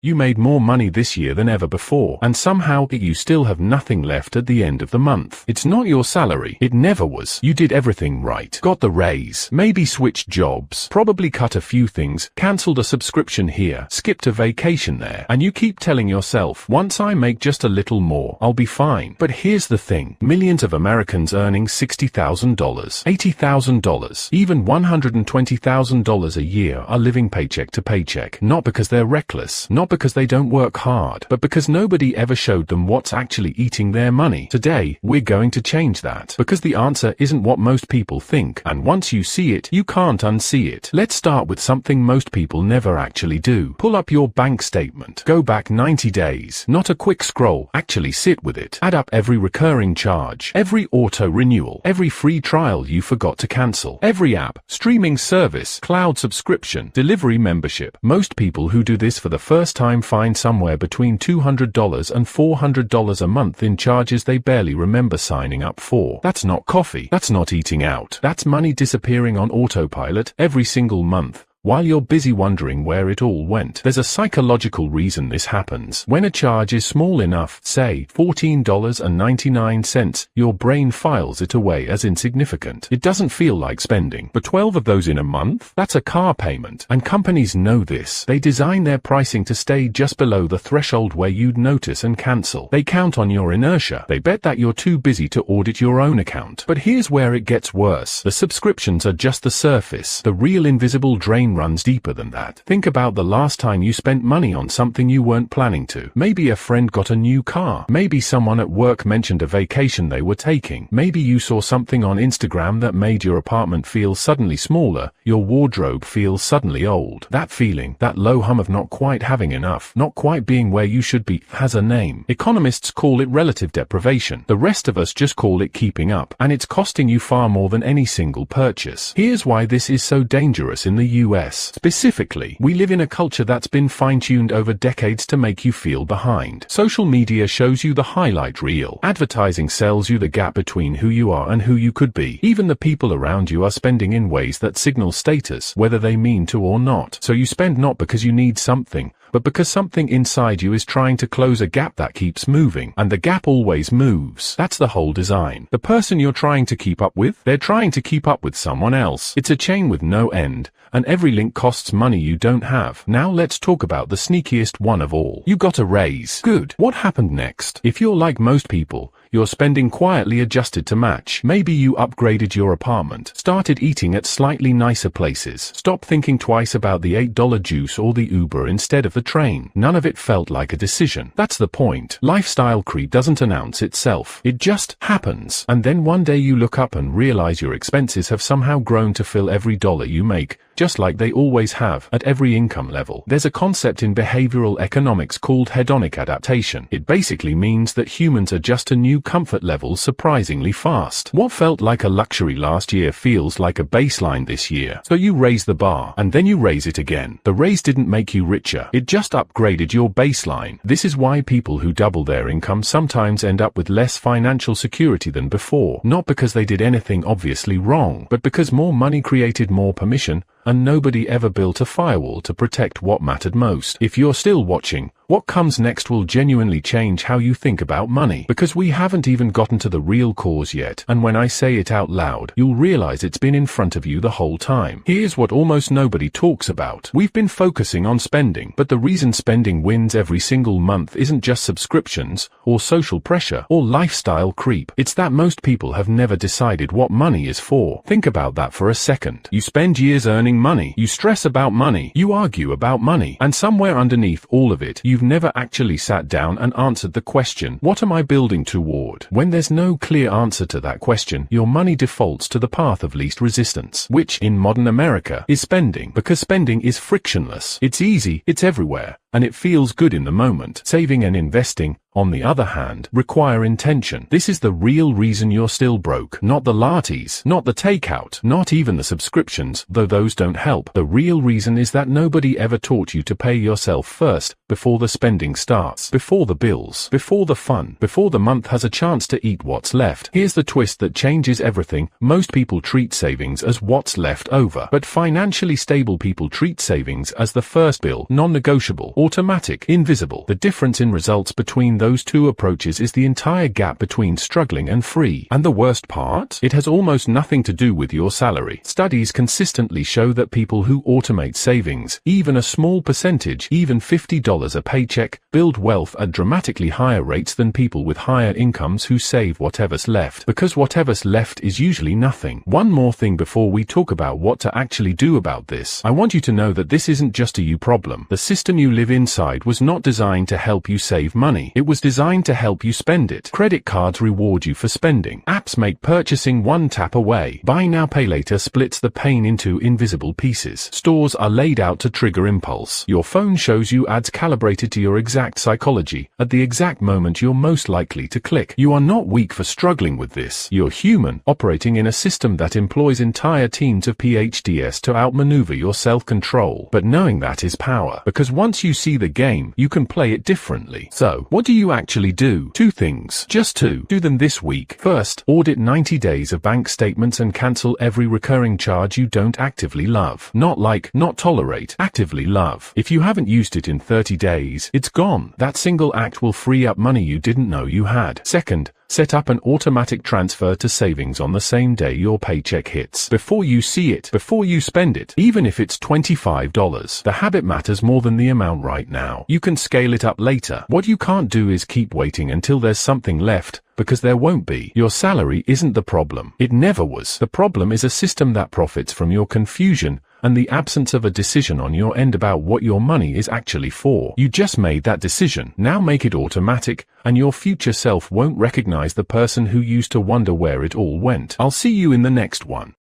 You made more money this year than ever before, and somehow you still have nothing left at the end of the month. It's not your salary. It never was. You did everything right. Got the raise. Maybe switched jobs. Probably cut a few things. Cancelled a subscription here. Skipped a vacation there. And you keep telling yourself, once I make just a little more, I'll be fine. But here's the thing. Millions of Americans earning $60,000, $80,000, even $120,000 a year are living paycheck to paycheck. Not because they're reckless. Not because they don't work hard, but because nobody ever showed them what's actually eating their money. Today, we're going to change that, because the answer isn't what most people think, and once you see it, you can't unsee it. Let's start with something most people never actually do. Pull up your bank statement. Go back 90 days. Not a quick scroll. Actually sit with it. Add up every recurring charge, every auto renewal, every free trial you forgot to cancel, every app, streaming service, cloud subscription, delivery membership. Most people who do this for the first time find somewhere between $200 and $400 a month in charges they barely remember signing up for. That's not coffee. That's not eating out. That's money disappearing on autopilot every single month. While you're busy wondering where it all went, there's a psychological reason this happens. When a charge is small enough, say $14.99, your brain files it away as insignificant. It doesn't feel like spending. But 12 of those in a month? That's a car payment. And companies know this. They design their pricing to stay just below the threshold where you'd notice and cancel. They count on your inertia. They bet that you're too busy to audit your own account. But here's where it gets worse. The subscriptions are just the surface. The real invisible drain runs deeper than that. Think about the last time you spent money on something you weren't planning to. Maybe a friend got a new car. Maybe someone at work mentioned a vacation they were taking. Maybe you saw something on Instagram that made your apartment feel suddenly smaller, your wardrobe feel suddenly old. That feeling, that low hum of not quite having enough, not quite being where you should be, has a name. Economists call it relative deprivation. The rest of us just call it keeping up, and it's costing you far more than any single purchase. Here's why this is so dangerous in the US. Specifically, we live in a culture that's been fine-tuned over decades to make you feel behind. Social media shows you the highlight reel. Advertising sells you the gap between who you are and who you could be. Even the people around you are spending in ways that signal status, whether they mean to or not. So you spend not because you need something, but because something inside you is trying to close a gap that keeps moving, and the gap always moves. That's the whole design. The person you're trying to keep up with, they're trying to keep up with someone else. It's a chain with no end, and every link costs money you don't have. Now let's talk about the sneakiest one of all. You got a raise. Good. What happened next? If you're like most people, your spending quietly adjusted to match. Maybe you upgraded your apartment, started eating at slightly nicer places, stopped thinking twice about the $8 juice or the Uber instead of the train. None of it felt like a decision. That's the point. Lifestyle creep doesn't announce itself. It just happens. And then one day you look up and realize your expenses have somehow grown to fill every dollar you make, just like they always have, at every income level. There's a concept in behavioral economics called hedonic adaptation. It basically means that humans adjust to new comfort levels surprisingly fast. What felt like a luxury last year feels like a baseline this year. So you raise the bar, and then you raise it again. The raise didn't make you richer. It just upgraded your baseline. This is why people who double their income sometimes end up with less financial security than before. Not because they did anything obviously wrong, but because more money created more permission, and nobody ever built a firewall to protect what mattered most. If you're still watching, what comes next will genuinely change how you think about money, because we haven't even gotten to the real cause yet, and when I say it out loud, you'll realize it's been in front of you the whole time. Here's what almost nobody talks about. We've been focusing on spending, but the reason spending wins every single month isn't just subscriptions, or social pressure, or lifestyle creep. It's that most people have never decided what money is for. Think about that for a second. You spend years earning money, you stress about money, you argue about money, and somewhere underneath all of it, you've never actually sat down and answered the question, what am I building toward? When there's no clear answer to that question, your money defaults to the path of least resistance, which, in modern America, is spending, because spending is frictionless. It's easy, it's everywhere, and it feels good in the moment. Saving and investing, on the other hand, require intention. This is the real reason you're still broke. Not the lattes, not the takeout, not even the subscriptions, though those don't help. The real reason is that nobody ever taught you to pay yourself first, before the spending starts, before the bills, before the fun, before the month has a chance to eat what's left. Here's the twist that changes everything. Most people treat savings as what's left over, but financially stable people treat savings as the first bill, non-negotiable. automatic, invisible. The difference in results between those two approaches is the entire gap between struggling and free. And the worst part? It has almost nothing to do with your salary. Studies consistently show that people who automate savings, even a small percentage, even $50 a paycheck, build wealth at dramatically higher rates than people with higher incomes who save whatever's left, because whatever's left is usually nothing. One more thing before we talk about what to actually do about this. I want you to know that this isn't just a you problem. The system you live inside was not designed to help you save money. It was designed to help you spend it. Credit cards reward you for spending. Apps make purchasing one tap away. Buy now, pay later splits the pain into invisible pieces. Stores are laid out to trigger impulse. Your phone shows you ads calibrated to your exact psychology at the exact moment you're most likely to click. You are not weak for struggling with this. You're human, operating in a system that employs entire teams of PhDs to outmaneuver your self-control. But knowing that is power, because once you see the game, you can play it differently. So, what do you actually do? Two things. Just two. Do them this week. First, audit 90 days of bank statements and cancel every recurring charge you don't actively love. Not like, not tolerate, actively love. If you haven't used it in 30 days, it's gone. That single act will free up money you didn't know you had. Second, set up an automatic transfer to savings on the same day your paycheck hits. Before you see it, before you spend it, even if it's $25. The habit matters more than the amount right now. You can scale it up later. What you can't do is keep waiting until there's something left, because there won't be. Your salary isn't the problem. It never was. The problem is a system that profits from your confusion and the absence of a decision on your end about what your money is actually for. You just made that decision. Now make it automatic, and your future self won't recognize the person who used to wonder where it all went. I'll see you in the next one.